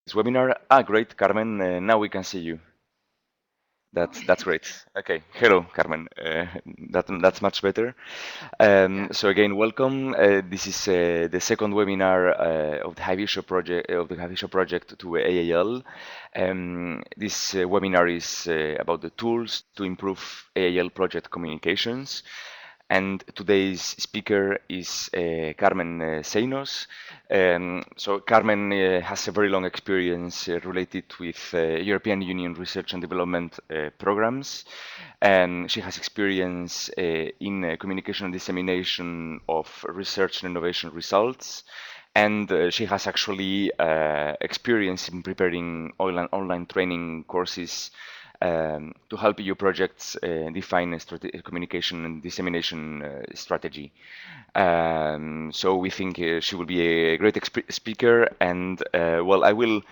this webinar. Great, Carmen. Now we can see you. That's great. Okay, hello, Carmen. That's much better. So again, welcome. This is the second webinar of the High project to AAL. This webinar is about the tools to improve AAL project communications. And today's speaker is Carmen Ceinos. So Carmen has a very long experience related with European Union research and development programs. And she has experience in communication and dissemination of research and innovation results. And she has actually experience in preparing online training courses to help EU projects define a communication and dissemination strategy. So we think she will be a great speaker, and well, I will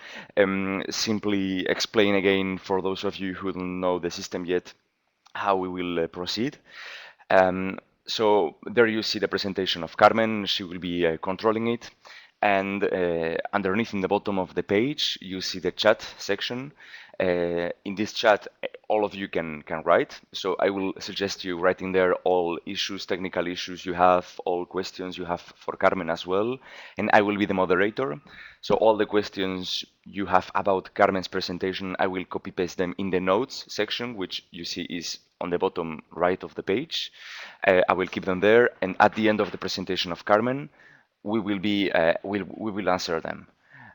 simply explain again for those of you who don't know the system yet how we will proceed. So there you see the presentation of Carmen. She will be controlling it. And underneath in the bottom of the page, you see the chat section. In this chat, all of you can write. So I will suggest you writing there all issues, technical issues you have, all questions you have for Carmen as well. And I will be the moderator. So all the questions you have about Carmen's presentation, I will copy paste them in the notes section, which you see is on the bottom right of the page. I will keep them there. And at the end of the presentation of Carmen, we will answer them.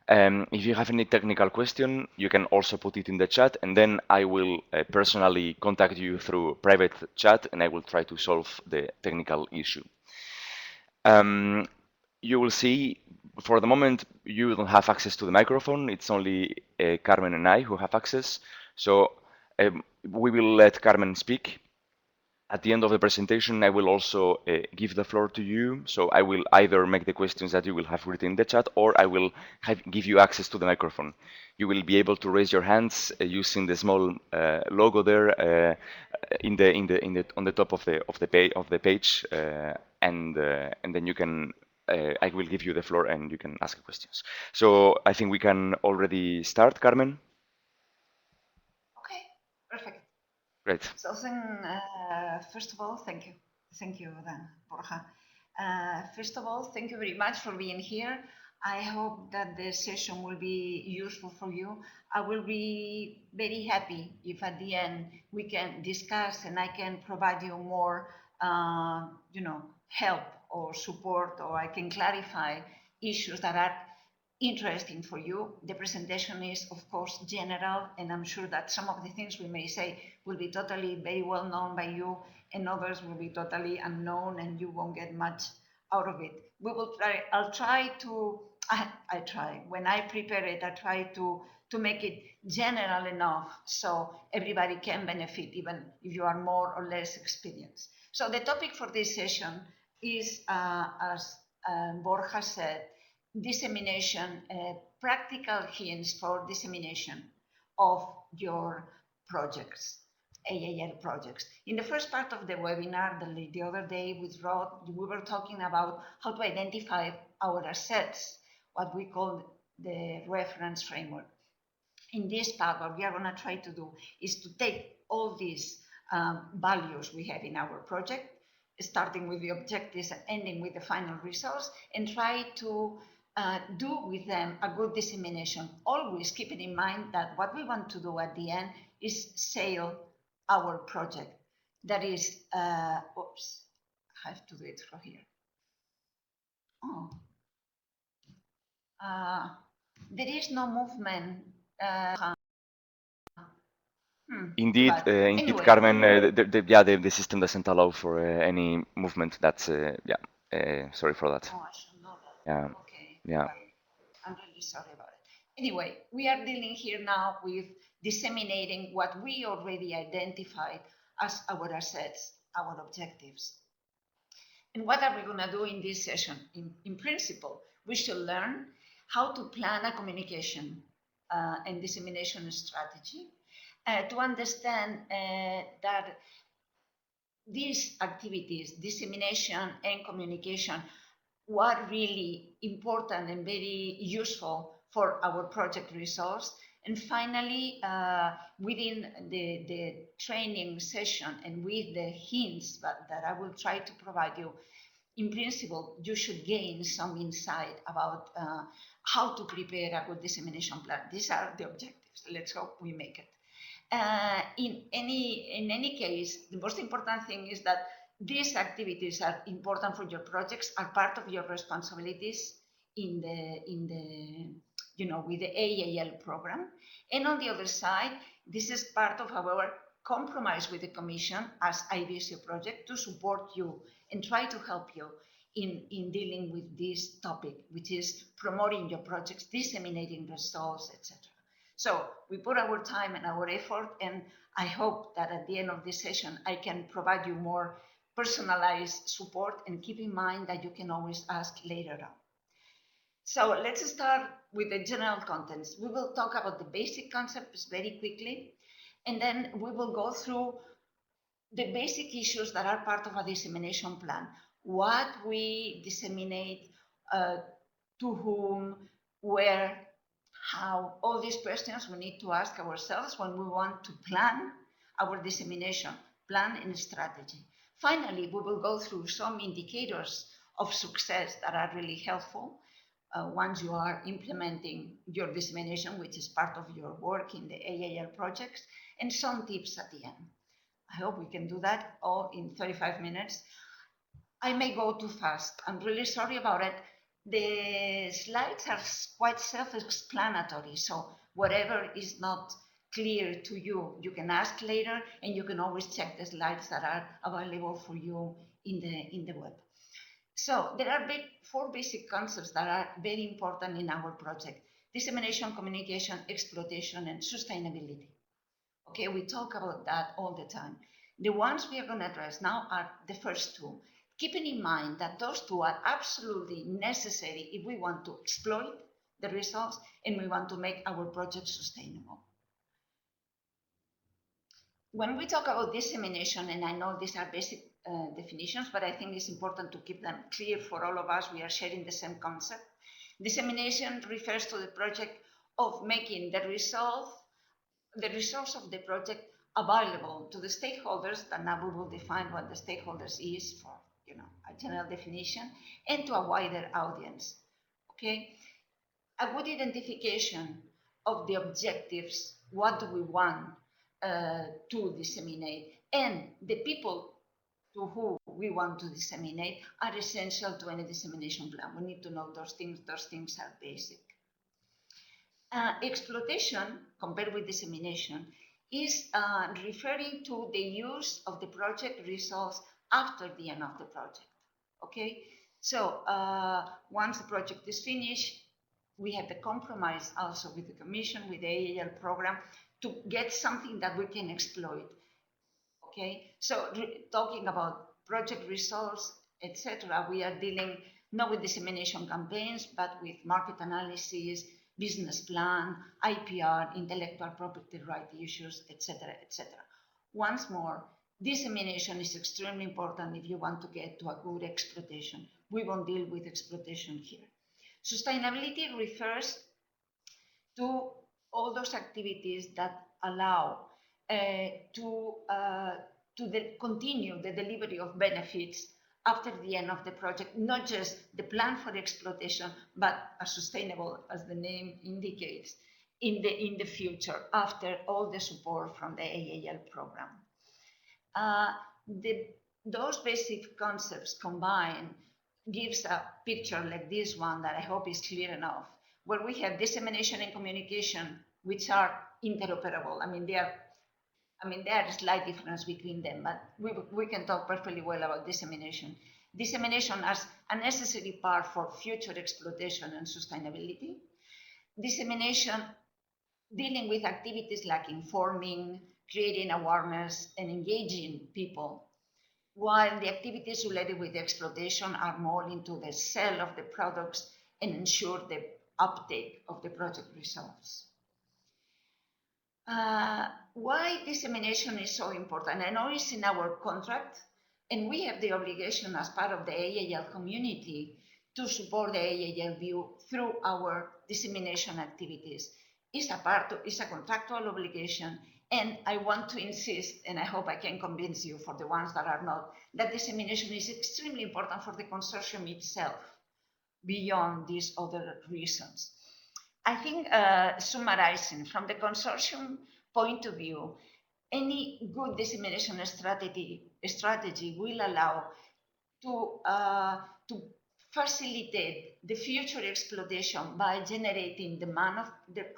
If you have any technical question, you can also put it in the chat, and then I will personally contact you through private chat, and I will try to solve the technical issue. You will see, for the moment, you don't have access to the microphone. It's only Carmen and I who have access. So we will let Carmen speak. At the end of the presentation, I will also give the floor to you. So I will either make the questions that you will have written in the chat, or I will give you access to the microphone. You will be able to raise your hands using the small logo there on the top of the page, and then you can. I will give you the floor, and you can ask questions. So I think we can already start, Carmen. Okay, perfect. Great. So first of all, thank you. Thank you, then, Borja. First of all, thank you very much for being here. I hope that the session will be useful for you. I will be very happy if at the end we can discuss and I can provide you more, help or support, or I can clarify issues that are interesting for you. The presentation is, of course, general, and I'm sure that some of the things we may say will be totally very well known by you, and others will be totally unknown, and you won't get much out of it. We will try. I'll try to. I try when I prepare it. I try to make it general enough so everybody can benefit, even if you are more or less experienced. So the topic for this session is, as Borja said, dissemination, practical hints for dissemination of your projects, AAL projects. In the first part of the webinar, the other day with Rod, we were talking about how to identify our assets, what we call the reference framework. In this part, what we are going to try to do is to take all these values we have in our project, starting with the objectives and ending with the final results, and try to do with them a good dissemination, always keeping in mind that what we want to do at the end is sell our project. That is, oops, I have to do it from here. Oh, there is no movement. Indeed, Anyway. Carmen, the system doesn't allow for any movement. That's sorry for that. Oh, I should know that. Yeah, Okay. yeah. Well, I'm really sorry about it. Anyway, we are dealing here now with disseminating what we already identified as our assets, our objectives. And what are we going to do in this session? In principle, we should learn how to plan a communication and dissemination strategy, to understand that these activities, dissemination and communication, were really important and very useful for our project results. And finally, within the training session and with the hints that I will try to provide you, in principle, you should gain some insight about how to prepare a good dissemination plan. These are the objectives. Let's hope we make it. In any case, the most important thing is that these activities are important for your projects, are part of your responsibilities in the with the AAL program. And on the other side, this is part of our compromise with the Commission as IBCO project to support you and try to help you in dealing with this topic, which is promoting your projects, disseminating results, etc. So we put our time and our effort, and I hope that at the end of this session, I can provide you more personalized support, and keep in mind that you can always ask later on. So let's start with the general contents. We will talk about the basic concepts very quickly, and then we will go through the basic issues that are part of a dissemination plan. What we disseminate, to whom, where, how, all these questions we need to ask ourselves when we want to plan our dissemination plan and strategy. Finally, we will go through some indicators of success that are really helpful once you are implementing your dissemination, which is part of your work in the AAL projects, and some tips at the end. I hope we can do that all in 35 minutes. I may go too fast. I'm really sorry about it. The slides are quite self-explanatory, so whatever is not clear to you, you can ask later, and you can always check the slides that are available for you in the web. So there are four basic concepts that are very important in our project: dissemination, communication, exploitation, and sustainability. Okay, we talk about that all the time. The ones we are going to address now are the first two, keeping in mind that those two are absolutely necessary if we want to exploit the results and we want to make our project sustainable. When we talk about dissemination, and I know these are basic definitions, but I think it's important to keep them clear for all of us, we are sharing the same concept. Dissemination refers to the project of making the results of the project available to the stakeholders, that now we will define what the stakeholders is for a general definition, and to a wider audience. Okay, a good identification of the objectives, what do we want to disseminate, and the people to whom we want to disseminate are essential to any dissemination plan. We need to know those things. Those things are basic. Exploitation, compared with dissemination, is referring to the use of the project results after the end of the project. Okay, so once the project is finished, we have the compromise also with the Commission, with the AAL program, to get something that we can exploit. Okay, so talking about project results, etc., we are dealing not with dissemination campaigns, but with market analysis, business plan, IPR, intellectual property right issues, etc., etc. Once more, dissemination is extremely important if you want to get to a good exploitation. We won't deal with exploitation here. Sustainability refers to all those activities that allow to continue the delivery of benefits after the end of the project, not just the plan for exploitation, but as sustainable as the name indicates in the future after all the support from the AAL program. Those basic concepts combined gives a picture like this one that I hope is clear enough, where we have dissemination and communication, which are interoperable. I mean, there are slight difference between them, but we can talk perfectly well about dissemination. Dissemination as a necessary part for future exploitation and sustainability. Dissemination dealing with activities like informing, creating awareness, and engaging people, while the activities related with the exploitation are more into the sale of the products and ensure the uptake of the project results. Why dissemination is so important? I know it's in our contract, and we have the obligation as part of the AAL community to support the AAL view through our dissemination activities. It's a contractual obligation, and I want to insist, and I hope I can convince you for the ones that are not, that dissemination is extremely important for the consortium itself, beyond these other reasons. I think summarizing from the consortium point of view, any good dissemination strategy will allow to facilitate the future exploitation by generating demand of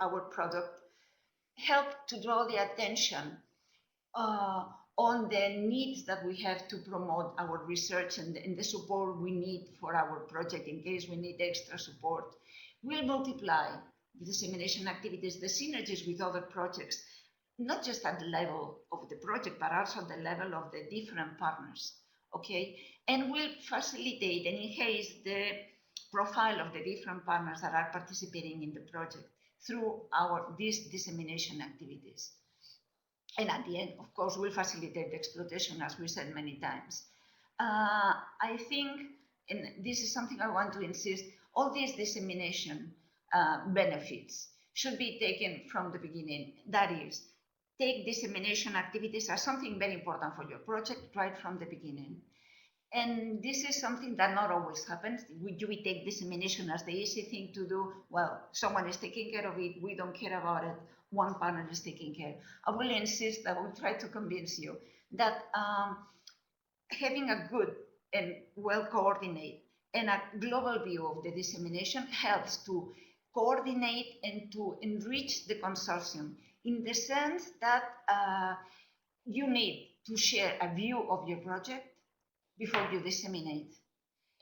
our product, help to draw the attention uh, on the needs that we have to promote our research and the support we need for our project in case we need extra support. We'll multiply the dissemination activities, the synergies with other projects, not just at the level of the project, but also at the level of the different partners, okay? And we'll facilitate and enhance the profile of the different partners that are participating in the project through these dissemination activities. And at the end, of course, will facilitate the exploitation, as we said many times. I think, and this is something I want to insist, all these dissemination benefits should be taken from the beginning. That is, take dissemination activities as something very important for your project right from the beginning. And this is something that not always happens. We take dissemination as the easy thing to do. Well, someone is taking care of it. We don't care about it. One partner is taking care. I will insist, I will try to convince you that having a good and well coordinated and a global view of the dissemination helps to coordinate and to enrich the consortium in the sense that you need to share a view of your project before you disseminate.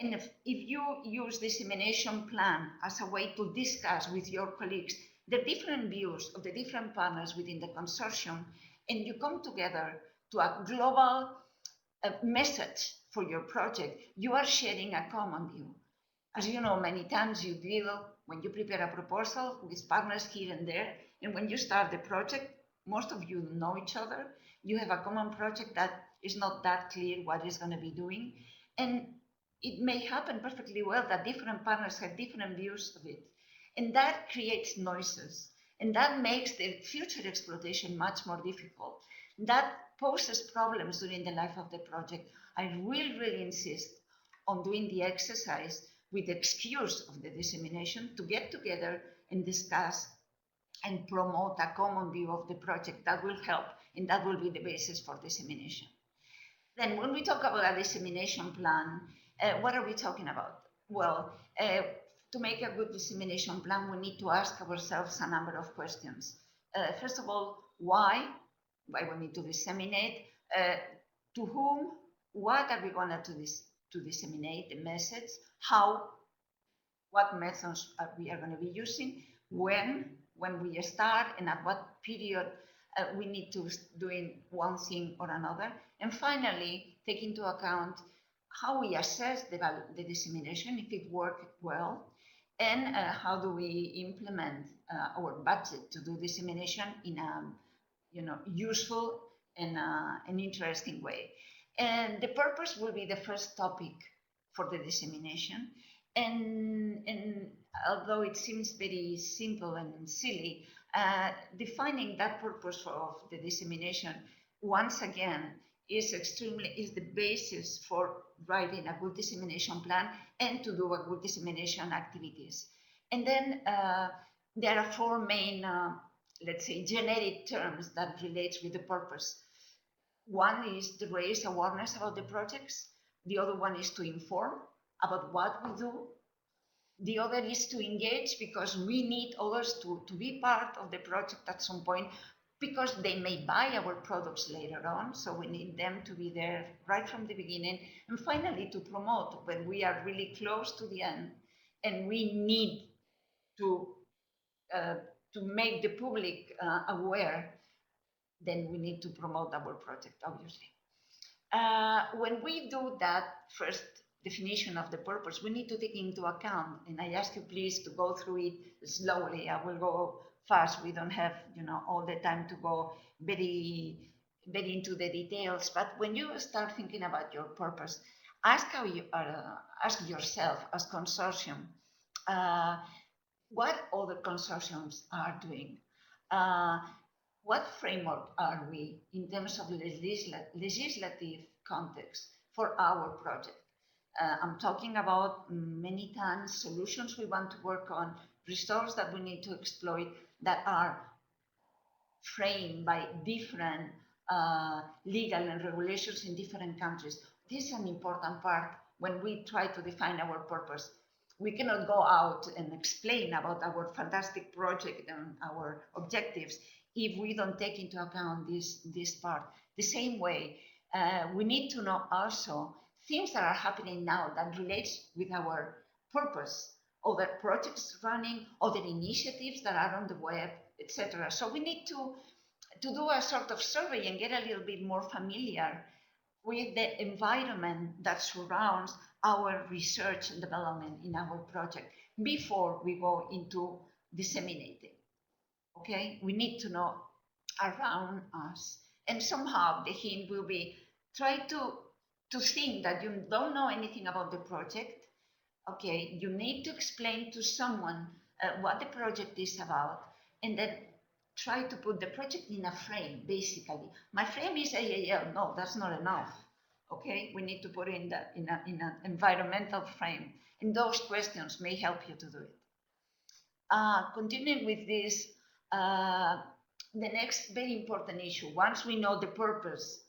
And if you use dissemination plan as a way to discuss with your colleagues the different views of the different partners within the consortium, and you come together to a global message for your project, you are sharing a common view. As you know, many times you deal, when you prepare a proposal, with partners here and there, and when you start the project, most of you know each other. You have a common project that is not that clear what it's going to be doing. And it may happen perfectly well that different partners have different views of it. And that creates noises. And that makes the future exploitation much more difficult. That poses problems during the life of the project. I will really insist on doing the exercise with the excuse of the dissemination to get together and discuss and promote a common view of the project. That will help, and that will be the basis for dissemination. Then when we talk about a dissemination plan, what are we talking about? Well, to make a good dissemination plan, we need to ask ourselves a number of questions. First of all, why? Why we need to disseminate? To whom? What are we going to disseminate the message? How? What methods we are going to be using? When we start, and at what period we need to doing one thing or another. And finally, take into account how we assess the dissemination, if it worked well, and how do we implement our budget to do dissemination in a useful and an interesting way. And the purpose will be the first topic for the dissemination. And although it seems very simple and silly, defining that purpose of the dissemination, once again, is the basis for writing a good dissemination plan and to do a good dissemination activities. And then there are four main, let's say, generic terms that relates with the purpose. One is to raise awareness about the projects. The other one is to inform about what we do. The other is to engage because we need others to be part of the project at some point because they may buy our products later on. So we need them to be there right from the beginning. And finally, to promote when we are really close to the end and we need to make the public aware, then we need to promote our project, obviously. When we do that first definition of the purpose, we need to take into account, and I ask you please to go through it slowly. I will go fast. We don't have, all the time to go very, very into the details. But when you start thinking about your purpose, ask yourself as consortium, uh, what other consortiums are doing? Uh, what framework are we in terms of legislative context for our project? I'm talking about many times solutions we want to work on, resources that we need to exploit that are framed by different legal and regulations in different countries. This is an important part when we try to define our purpose. We cannot go out and explain about our fantastic project and our objectives if we don't take into account this part. The same way, we need to know also things that are happening now that relates with our purpose, other projects running, other initiatives that are on the web, etc. So we need to do a sort of survey and get a little bit more familiar with the environment that surrounds our research and development in our project before we go into disseminating. Okay, we need to know around us, and somehow the hint will be try to think that you don't know anything about the project. Okay, you need to explain to someone what the project is about, and then try to put the project in a frame. Basically, my frame is AAL. No, that's not enough. Okay, we need to put it in an environmental frame, and those questions may help you to do it. Continuing with this, the next very important issue. Once we know the purpose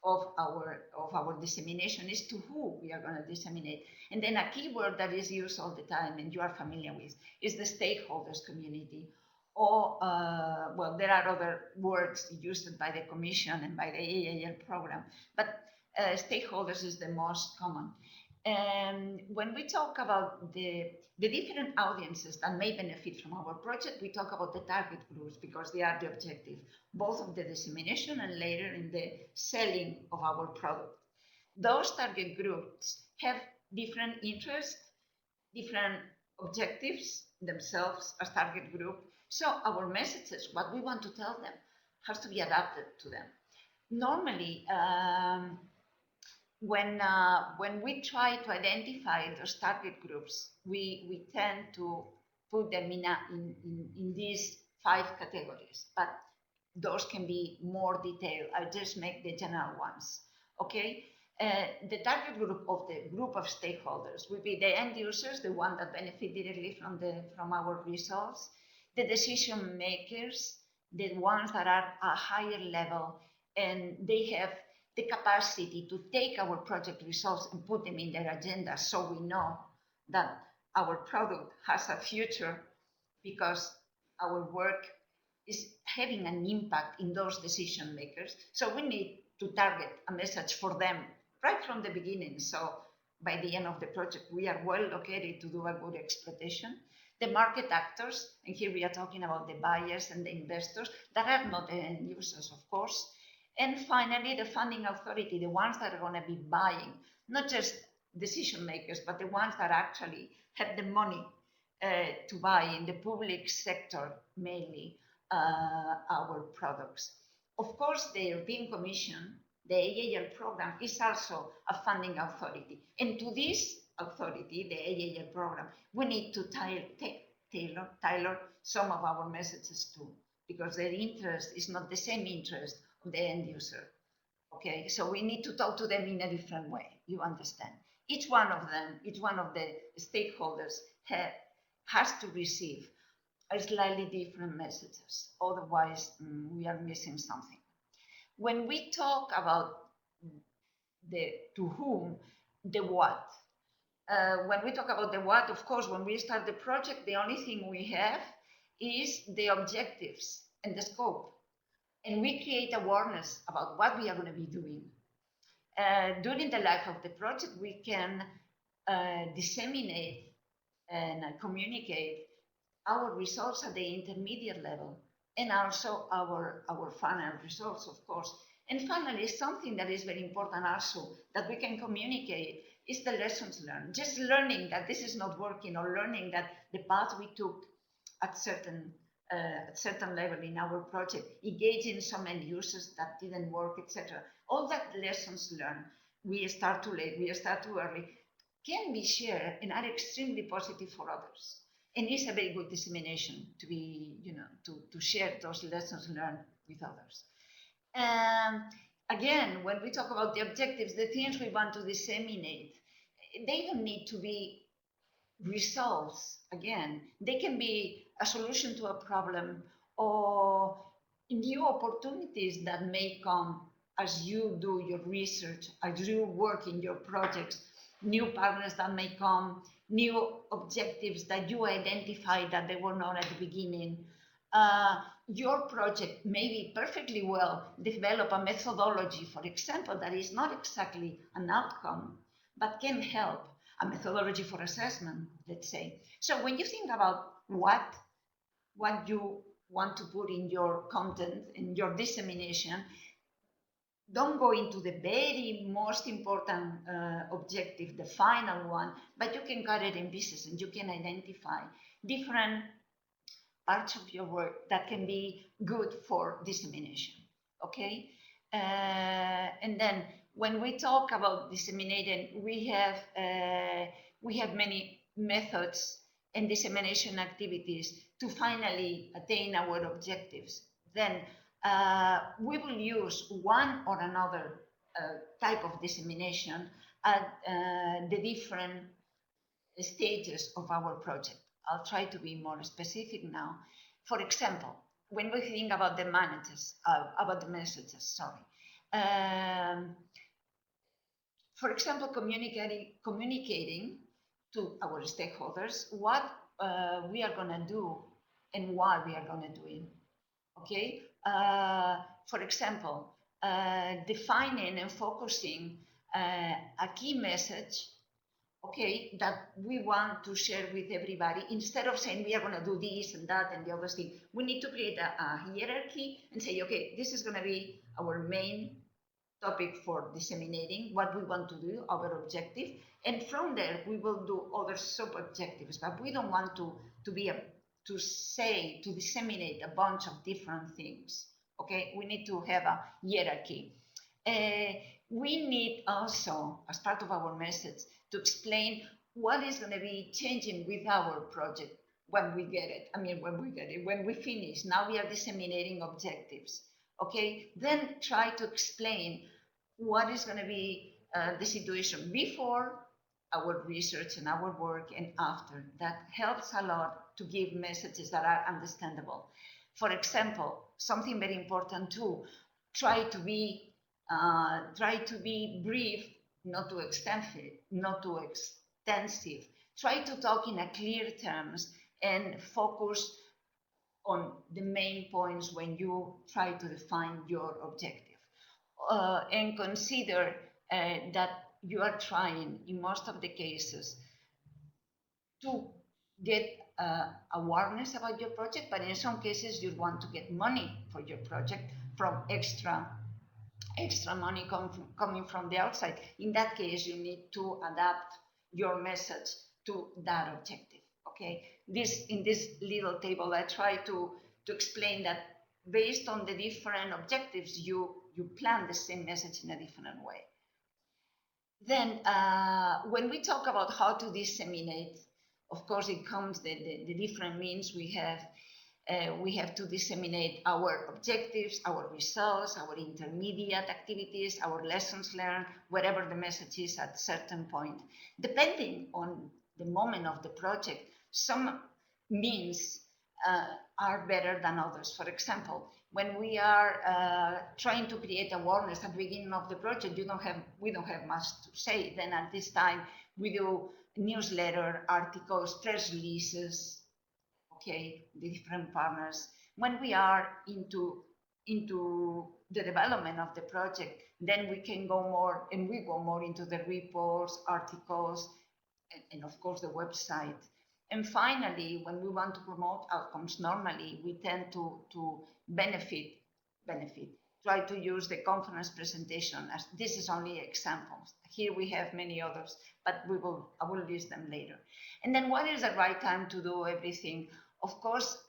of our dissemination is to who we are going to disseminate. And then a keyword that is used all the time and you are familiar with is the stakeholders community. Or, well, there are other words used by the Commission and by the AAL program, but stakeholders is the most common. And when we talk about the different audiences that may benefit from our project, we talk about the target groups because they are the objective, both of the dissemination and later in the selling of our product. Those target groups have different interests, different objectives themselves as target group. So our messages, what we want to tell them, has to be adapted to them. Normally, when we try to identify those target groups, we tend to put them in these 5 categories, but those can be more detailed. I'll just make the general ones, okay? The target group of the group of stakeholders will be the end users, the one that benefit directly from our results, the decision makers, the ones that are a higher level, and they have the capacity to take our project results and put them in their agenda so we know that our product has a future because our work is having an impact in those decision makers. So we need to target a message for them right from the beginning. So by the end of the project, we are well located to do a good exploitation. The market actors, and here we are talking about the buyers and the investors that are not the end users, of course. And finally, the funding authority, the ones that are going to be buying, not just decision makers, but the ones that actually have the money to buy in the public sector, mainly our products. Of course, the European Commission, the AAL program, is also a funding authority. And to this authority, the AAL program, we need to tailor some of our messages too, because their interest is not the same interest the end user. Okay, so we need to talk to them in a different way, you understand. Each one of them, each one of the stakeholders has to receive a slightly different messages. Otherwise, we are missing something. When we talk about the to whom, the what, when we talk about the what, of course, when we start the project, the only thing we have is the objectives and the scope. And we create awareness about what we are going to be doing. During the life of the project, we can disseminate and communicate our results at the intermediate level and also our final results, of course. And finally, something that is very important also that we can communicate is the lessons learned. Just learning that this is not working or learning that the path we took at certain level in our project, engaging some end users that didn't work, etc. All that lessons learned, we start too late, we start too early, can be shared and are extremely positive for others. And it's a very good dissemination to be, to share those lessons learned with others. And again, when we talk about the objectives, the things we want to disseminate, they don't need to be results. Again, they can be a solution to a problem or new opportunities that may come as you do your research, as you work in your projects, new partners that may come, new objectives that you identify that they were not at the beginning. Your project may be perfectly well develop a methodology, for example, that is not exactly an outcome, but can help, a methodology for assessment, let's say. So when you think about what you want to put in your content, in your dissemination, don't go into the very most important objective, the final one, but you can cut it in pieces and you can identify different parts of your work that can be good for dissemination. Okay? And then when we talk about disseminating, we have many methods and dissemination activities to finally attain our objectives. Then we will use one or another type of dissemination at the different stages of our project. I'll try to be more specific now. For example, when we think about the messages, sorry. For example, communicating to our stakeholders what we are going to do and why we are going to do it. Okay. For example, defining and focusing a key message, okay, that we want to share with everybody. Instead of saying we are going to do this and that and the other thing, we need to create a hierarchy and say, okay, this is going to be our main topic for disseminating, what we want to do, our objective, and from there we will do other sub-objectives. But we don't want to disseminate a bunch of different things. Okay, we need to have a hierarchy. We need also, as part of our message, to explain what is going to be changing with our project when we get it. I mean, when we finish. Now we are disseminating objectives. Okay, then try to explain what is going to be the situation before our research and our work and after. That helps a lot to give messages that are understandable. For example, something very important too, try to be brief, not too extensive, Try to talk in a clear terms and focus on the main points when you try to define your objective. And consider that you are trying, in most of the cases, to get awareness about your project, but in some cases you want to get money for your project from extra money coming from the outside. In that case, you need to adapt your message to that objective. Okay, in this little table, I try to explain that based on the different objectives, you plan the same message in a different way. Then, when we talk about how to disseminate, of course, it comes the different means we have. We have to disseminate our objectives, our results, our intermediate activities, our lessons learned, whatever the message is at a certain point. Depending on the moment of the project, some means are better than others. For example, when we are trying to create awareness at the beginning of the project, we don't have much to say. Then at this time, we do newsletter, articles, press releases, okay, the different partners. When we are into the development of the project, then we can go more, and we go more into the reports, articles, and of course the website. And finally, when we want to promote outcomes, normally we tend to benefit. Try to use the conference presentation, as this is only examples. Here we have many others, but I will list them later. And then what is the right time to do everything? Of course,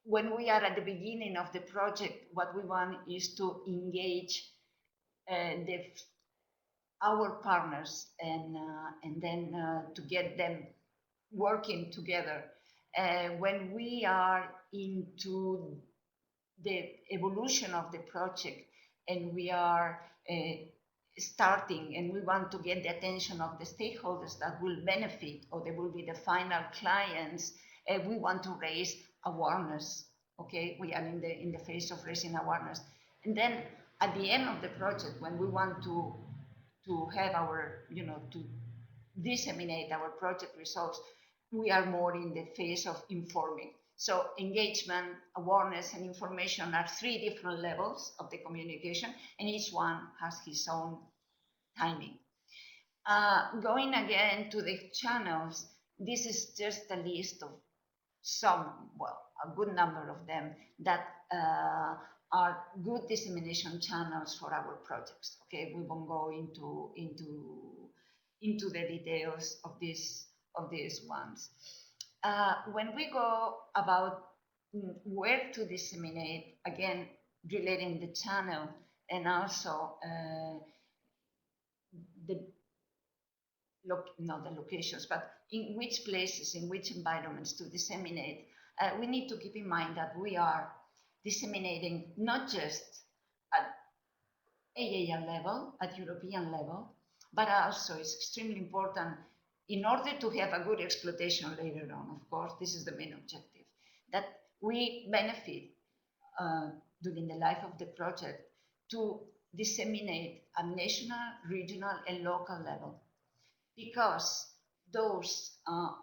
when we are at the beginning of the project, what we want is to engage our partners and then to get them working together. When we are into the evolution of the project and we are starting and we want to get the attention of the stakeholders that will benefit or they will be the final clients, we want to raise awareness. Okay, we are in the phase of raising awareness, and then at the end of the project, when we want to have our, to disseminate our project results, we are more in the phase of informing. So engagement, awareness, and information are three different levels of the communication, and each one has his own timing. Going again to the channels, this is just a list of some, well, a good number of them that are good dissemination channels for our projects. Okay, we won't go into the details of these ones. When we go about where to disseminate, again, relating the channel and also the not the locations, but in which places, in which environments to disseminate, we need to keep in mind that we are disseminating not just at AAL level, at European level, but also it's extremely important in order to have a good exploitation later on. Of course, this is the main objective, that we benefit during the life of the project to disseminate at national, regional, and local level, because those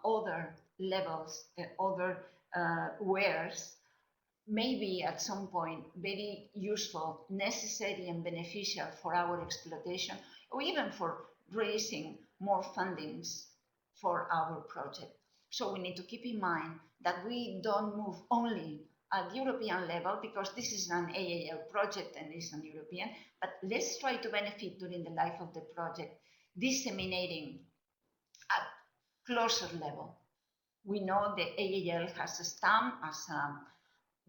other levels, other wares may be at some point very useful, necessary, and beneficial for our exploitation, or even for raising more fundings for our project. So we need to keep in mind that we don't move only at European level, because this is an AAL project and it's an European, but let's try to benefit during the life of the project, disseminating at closer level. We know the AAL has a stamp as a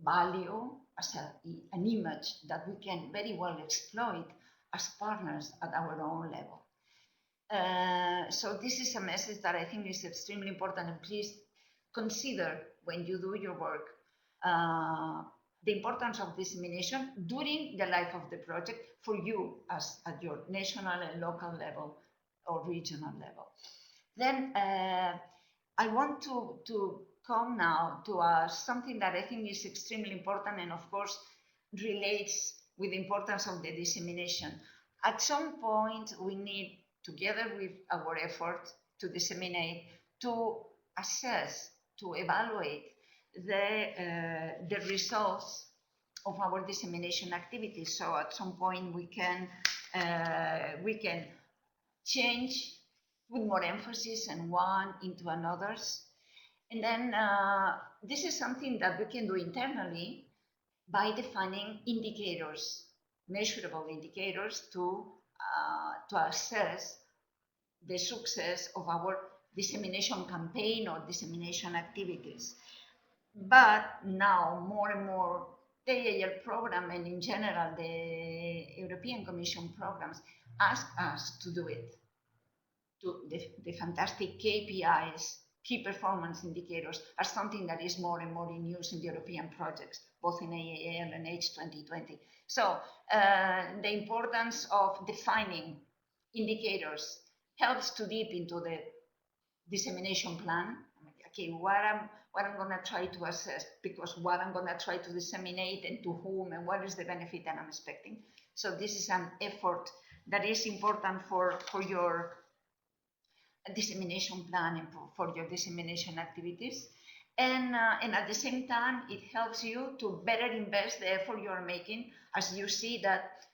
value, as an image that we can very well exploit as partners at our own level. So this is a message that I think is extremely important, and please consider when you do your work the importance of dissemination during the life of the project for you as at your national and local level or regional level. Then I want to come now to something that I think is extremely important and of course relates with the importance of the dissemination. At some point we need, together with our effort to disseminate, to assess, to evaluate the results of our dissemination activities. So at some point we can change, put more emphasis on one into another's. And then this is something that we can do internally by defining indicators, measurable indicators to assess the success of our dissemination campaign or dissemination activities. But now more and more the AAL program and in general the European Commission programs ask us to do it. To the fantastic KPIs, key performance indicators, are something that is more and more in use in the European projects, both in AAL and H2020. So the importance of defining indicators helps to deep into the dissemination plan. Okay, what I'm going to try to assess, because what I'm going to try to disseminate and to whom and what is the benefit that I'm expecting. So this is an effort that is important for your dissemination plan and for your dissemination activities. And at the same time, it helps you to better invest the effort you are making, as you see that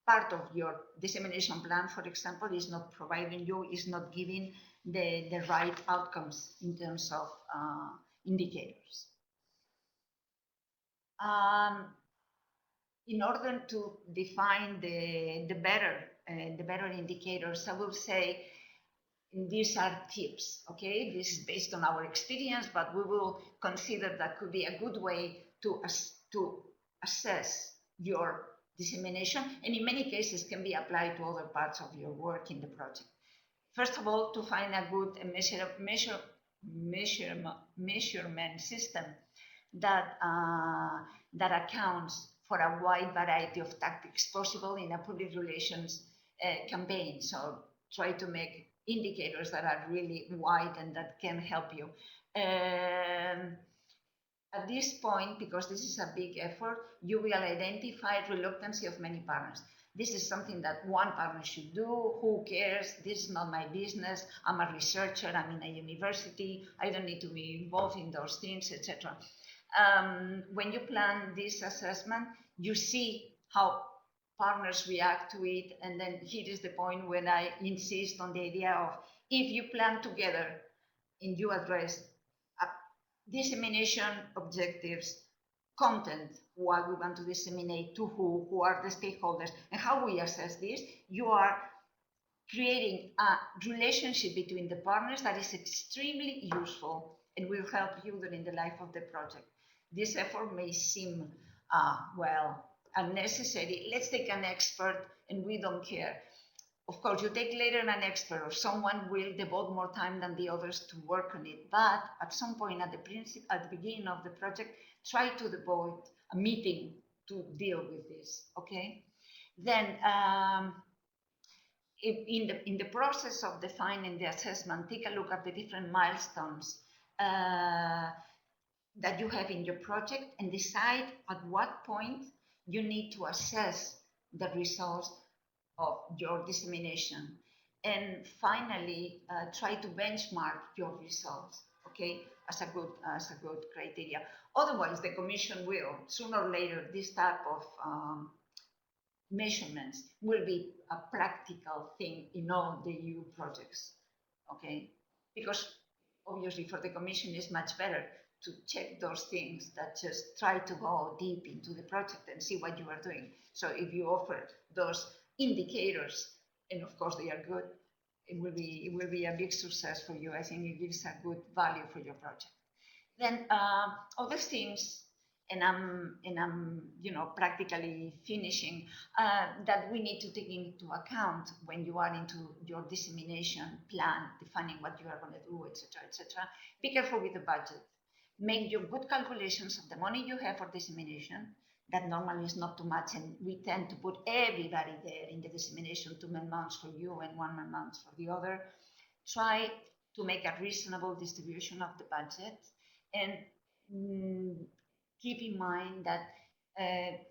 part of your dissemination plan, for example, is not providing you, is not giving the right outcomes in terms of indicators. In order to define the better indicators, I will say these are tips, okay? This is based on our experience, but we will consider that could be a good way to assess your dissemination, and in many cases can be applied to other parts of your work in the project. First of all, to find a good measurement system that accounts for a wide variety of tactics possible in a public relations campaign. So try to make indicators that are really wide and that can help you. At this point, because this is a big effort, you will identify reluctancy of many partners. This is something that one partner should do. Who cares? This is not my business. I'm a researcher. I'm in a university. I don't need to be involved in those things, etc. When you plan this assessment, you see how partners react to it. And then here is the point when I insist on the idea of if you plan together and you address dissemination objectives, content, what we want to disseminate to who are the stakeholders, and how we assess this, you are creating a relationship between the partners that is extremely useful and will help you during the life of the project. This effort may seem, well, unnecessary. Let's take an expert and we don't care. Of course, you take later an expert or someone will devote more time than the others to work on it. But at some point at the beginning of the project, try to devote a meeting to deal with this, okay? Then in the process of defining the assessment, take a look at the different milestones that you have in your project and decide at what point you need to assess the results of your dissemination. And finally, try to benchmark your results, okay, as a good criteria. Otherwise, the Commission will, sooner or later, this type of measurements will be a practical thing in all the EU projects, okay? Because obviously for the Commission it's much better to check those things that just try to go deep into the project and see what you are doing. So if you offer those indicators, and of course they are good, it will be a big success for you. I think it gives a good value for your project. Then other things, and I'm practically finishing, that we need to take into account when you are into your dissemination plan, defining what you are going to do, etc., etc. Be careful with the budget. Make your good calculations of the money you have for dissemination. That normally is not too much, and we tend to put everybody there in the dissemination, 2 months for you and 1 month for the other. Try to make a reasonable distribution of the budget, and keep in mind that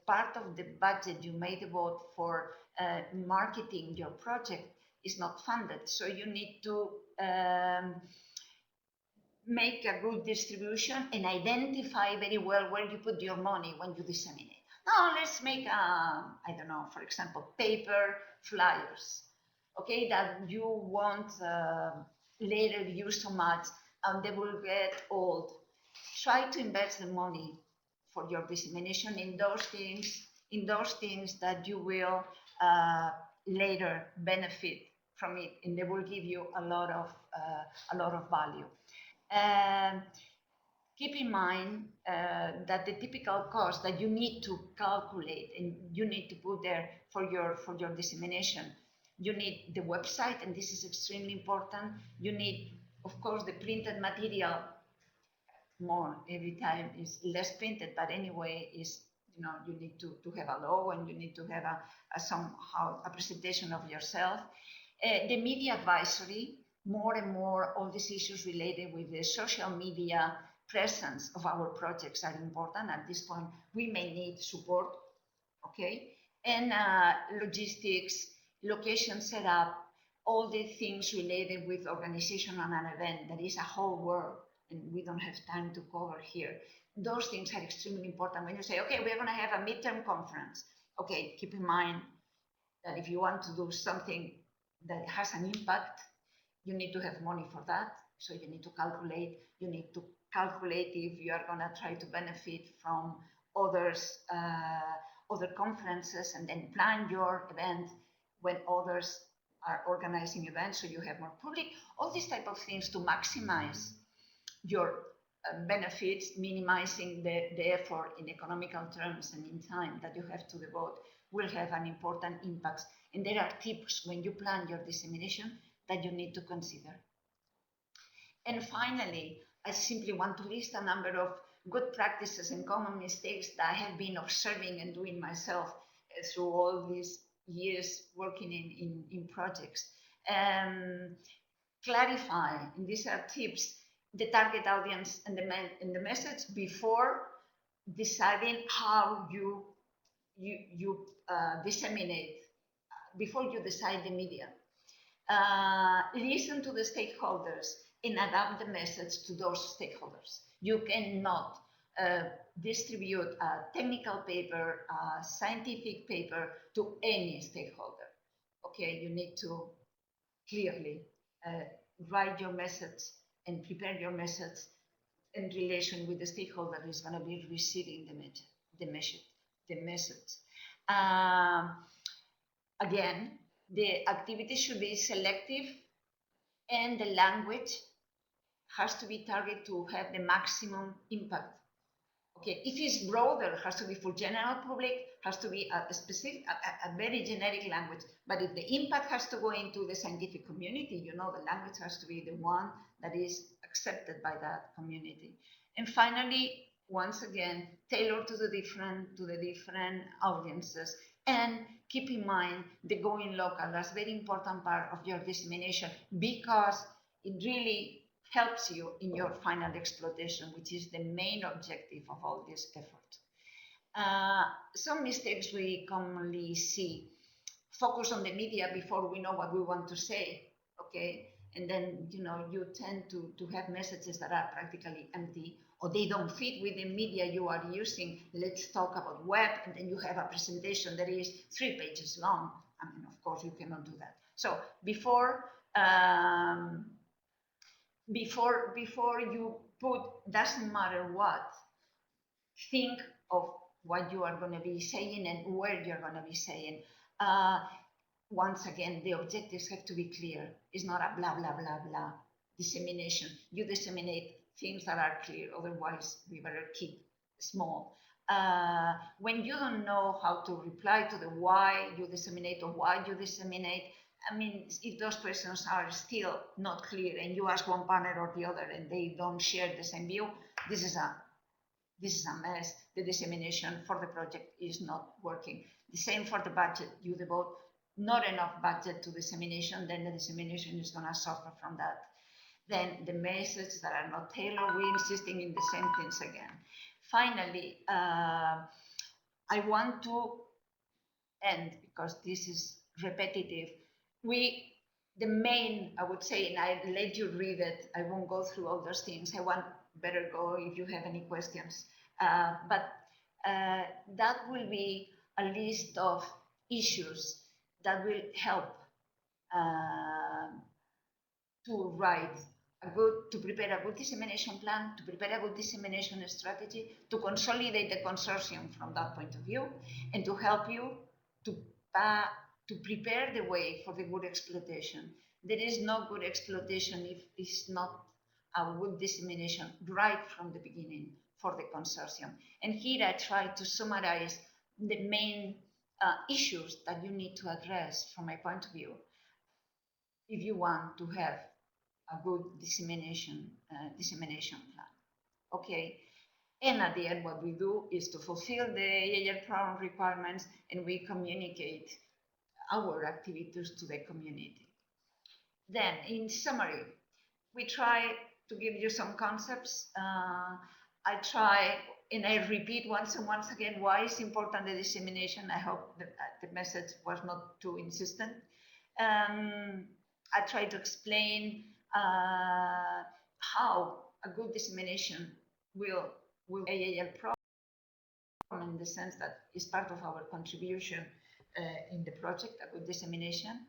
part of the budget you may devote for marketing your project is not funded. So you need to make a good distribution and identify very well where you put your money when you disseminate. Now let's make I don't know, for example, paper flyers, okay, that you won't later use so much and they will get old. Try to invest the money for your dissemination in those things that you will later benefit from it, and they will give you a lot of value. Keep in mind that the typical cost that you need to calculate and you need to put there for your dissemination, you need the website, and this is extremely important. You need, of course, the printed material. More every time is less printed, but anyway, is you need to have a logo, and you need to have a somehow a presentation of yourself. The media advisory, more and more, all these issues related with the social media presence of our projects are important. At this point, we may need support, okay? And logistics, location setup, all the things related with organization on an event that is a whole world, and we don't have time to cover here. Those things are extremely important. When you say, okay, we're going to have a midterm conference, okay, keep in mind that if you want to do something that has an impact, you need to have money for that. So you need to calculate. You need to calculate if you are going to try to benefit from other conferences, and then plan your event when others are organizing events, so you have more public. All these type of things to maximize your benefits, minimizing the effort in economical terms and in time that you have to devote will have an important impact. And there are tips when you plan your dissemination that you need to consider. And finally, I simply want to list a number of good practices and common mistakes that I have been observing and doing myself through all these years working in projects. Clarify, and these are tips, the target audience and the message before deciding how you disseminate, before you decide the media. Listen to the stakeholders and adapt the message to those stakeholders. You cannot distribute a technical paper, a scientific paper to any stakeholder. Okay, you need to clearly write your message and prepare your message in relation with the stakeholder who is going to be receiving the message. Again, the activity should be selective and the language has to be targeted to have the maximum impact. Okay, if it's broader, has to be for general public, has to be a specific, a very generic language. But if the impact has to go into the scientific community, you know, the language has to be the one that is accepted by that community. And finally, once again, tailor to the different audiences, and keep in mind the going local. That's a very important part of your dissemination because it really helps you in your final exploitation, which is the main objective of all this effort. Some mistakes we commonly see: focus on the media before we know what we want to say, okay? And then, you know, you tend to have messages that are practically empty, or they don't fit with the media you are using. Let's talk about web, and then you have a presentation that is 3 pages long. I mean, of course, you cannot do that. So before you put, doesn't matter what, think of what you are going to be saying and where you're going to be saying. Once again, the objectives have to be clear. It's not a blah, blah, blah, blah dissemination. You disseminate things that are clear, otherwise we better keep small. When you don't know how to reply to the why you disseminate or why you disseminate, I mean, if those questions are still not clear and you ask one partner or the other and they don't share the same view, this is a mess. The dissemination for the project is not working. The same for the budget. You devote not enough budget to dissemination, then the dissemination is going to suffer from that. Then the messages that are not tailored, we're insisting in the same things again. Finally, I want to end, because this is repetitive. The main, I would say, and I let you read it, I won't go through all those things. I want better go if you have any questions. But that will be a list of issues that will help to prepare a good dissemination plan, to prepare a good dissemination strategy, to consolidate the consortium from that point of view, and to help you to prepare the way for the good exploitation. There is no good exploitation if it's not a good dissemination right from the beginning for the consortium. And here I try to summarize the main issues that you need to address from my point of view if you want to have a good dissemination plan. Okay. And at the end, what we do is to fulfill the AAL program requirements, and we communicate our activities to the community. Then, in summary, we try to give you some concepts. I try, and I repeat once and once again why it's important, the dissemination. I hope that the message was not too insistent. I try to explain how a good dissemination will AAL program, in the sense that it's part of our contribution in the project, a good dissemination.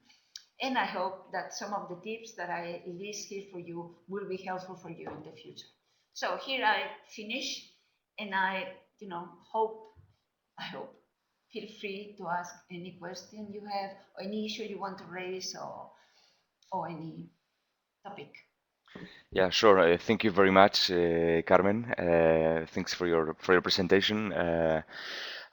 And I hope that some of the tips that I list here for you will be helpful for you in the future. So here I finish, and I hope, feel free to ask any question you have, or any issue you want to raise, or any topic. Yeah, sure. Thank you very much, Carmen. Thanks for your presentation.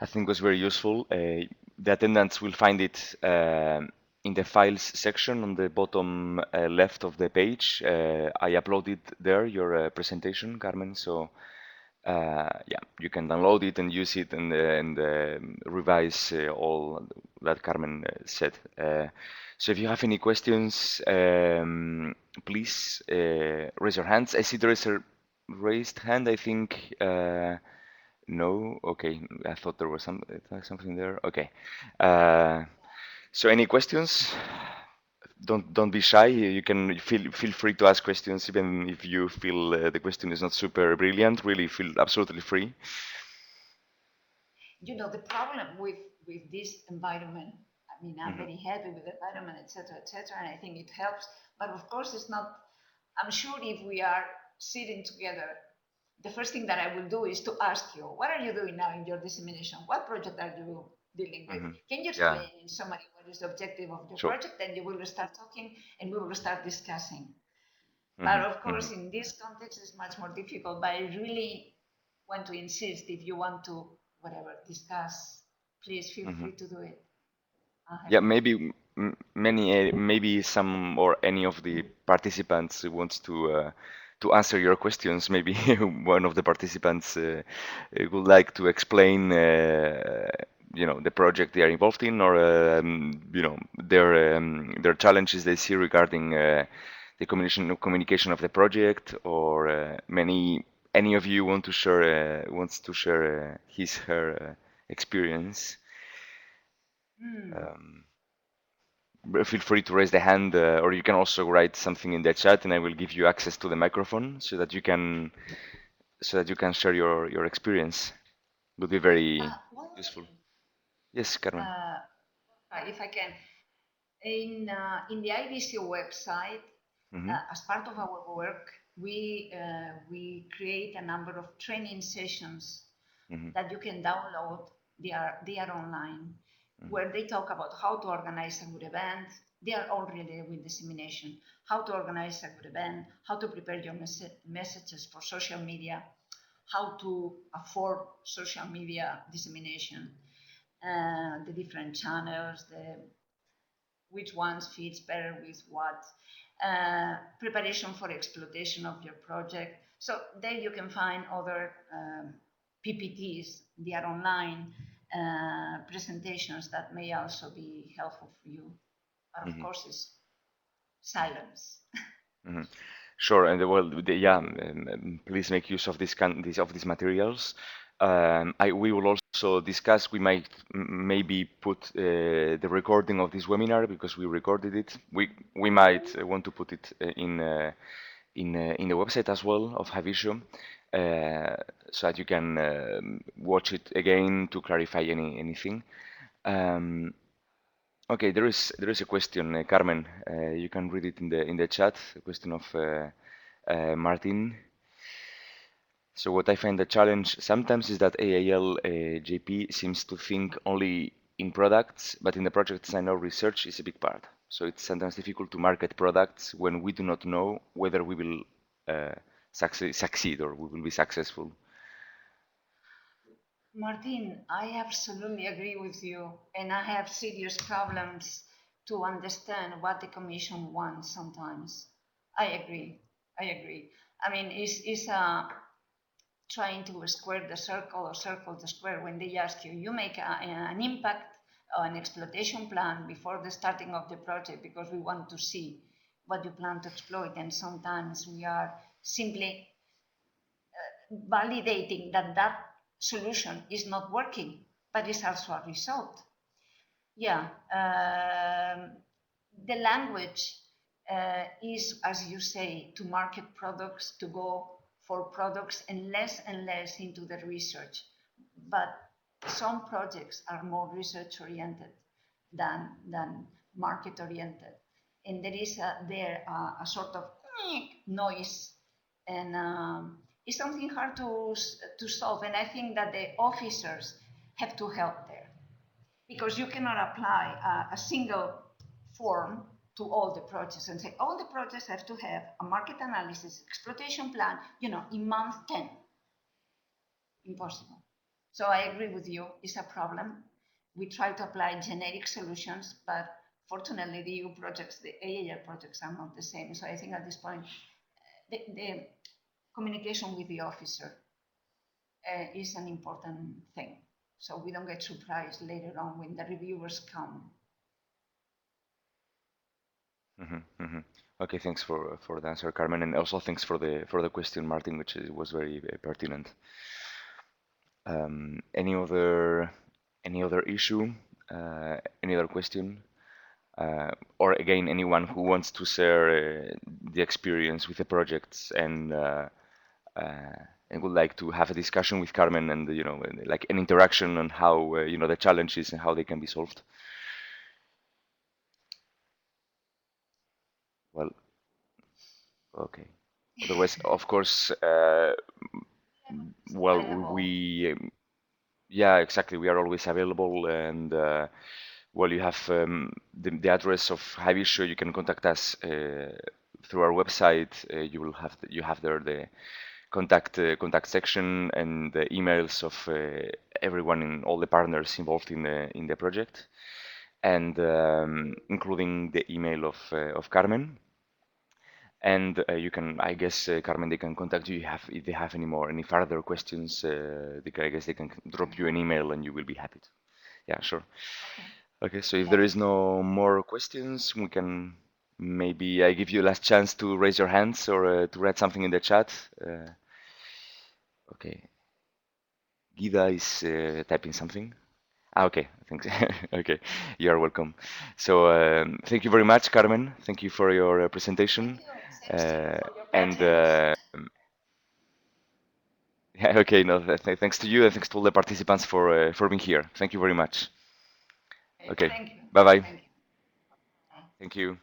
I think was very useful. The attendants will find it in the files section on the bottom left of the page. I uploaded there your presentation, Carmen. So yeah, you can download it and use it and revise all that Carmen said. So if you have any questions, please raise your hands. I see there is a raised hand, I think. No, okay. I thought there was something there. Okay. Uh, so any questions? Don't be shy. You can feel free to ask questions, even if you feel the question is not super brilliant. Really feel absolutely free. You know, the problem with this environment, I mean, I'm Hmm. very happy with the environment, etc., and I think it helps. But of course, it's not. I'm sure if we are sitting together, the first thing that I will do is to ask you, what are you doing now in your dissemination? What project are you dealing with? Hmm. Can you Yeah, explain in summary what is the objective of your sure. project? Then you will start talking and we will start discussing. But Hmm. of Hmm. course, in this context, it's much more difficult. But I really want to insist, if you want to, whatever, discuss, please feel Hmm. free to do it. Yeah, Angelo. maybe maybe some or any of the participants who wants to answer your questions. Maybe one of the participants would like to explain, the project they are involved in, or their challenges they see regarding the communication of the project, or any of you wants to share his her experience. Hmm. Um, Feel free to raise the hand, or you can also write something in the chat, and I will give you access to the microphone so that you can share your experience. Would be very One useful. thing, Yes, Carmen. uh, if I can, in the IBC website, Hmm. as part of our work, we create a number of training sessions Hmm. that you can download. They are online, Hmm. where they talk about how to organize a good event. They are all related with dissemination. How to organize a good event, how to prepare your messages for social media, how to afford social media dissemination, the different channels, which ones fits better with what, preparation for exploitation of your project. So there you can find other PPTs, they are online presentations that may also be helpful for you. But of Hmm. course, it's silence. Hmm. Sure, and well, yeah, please make use of these materials. We will also discuss. We might maybe put the recording of this webinar because we recorded it. We might want to put it in the website as well of Havisho, so that you can watch it again to clarify anything. Um, Okay, there is a question, Carmen. You can read it in the chat. A question of Martin. So what I find the challenge sometimes is that AAL JP seems to think only in products, but in the projects I know research is a big part. So it's sometimes difficult to market products when we do not know whether we will succeed or we will be successful. Martin, I absolutely agree with you, and I have serious problems to understand what the Commission wants sometimes. I agree. I agree. I mean, it's trying to square the circle or circle the square when they ask you, you make an impact or an exploitation plan before the starting of the project because we want to see what you plan to exploit, and sometimes we are simply validating that that solution is not working, but it's also a result. Yeah, the language is, as you say, to market products, to go for products, and less into the research. But some projects are more research oriented than market oriented, and there is a sort of noise, and it's something hard to solve. And I think that the officers have to help there because you cannot apply a single form to all the projects and say all the projects have to have a market analysis exploitation plan, in month 10. Impossible. So I agree with you, it's a problem. We try to apply generic solutions, but fortunately the EU projects, the AAL projects are not the same. So I think at this point, the communication with the officer is an important thing. So we don't get surprised later on when the reviewers come. Okay, thanks for the answer, Carmen, and also thanks for the question, Martin, which was very pertinent. Any other issue? Any other question? Or again, anyone who wants to share the experience with the projects uh, and would like to have a discussion with Carmen and like an interaction on how the challenges and how they can be solved. Well, okay. Otherwise, of course, well, Available. yeah, exactly. We are always available, and well, you have the address of Havisho. You can contact us through our website. You have there the contact section and the emails of everyone in all the partners involved in the project, and including the email of Carmen. And you can, I guess, Carmen, they can contact you if they have any further questions. I guess they can drop you an email, and you will be happy to. Yeah, sure. Okay. Okay, so if there Lovely. is no more questions, we can maybe I give you a last chance to raise your hands or to write something in the chat. Okay, Gida is typing something. Ah, okay, thanks. Okay, you are welcome. So thank you very much, Carmen. Thank you for your Thank presentation. you. Thanks to you Uh, for your and presence. yeah, okay, no, thanks to you and thanks to all the participants for being here. Thank you very much. Okay, Okay, thank you. bye bye. Thank you. Thank you.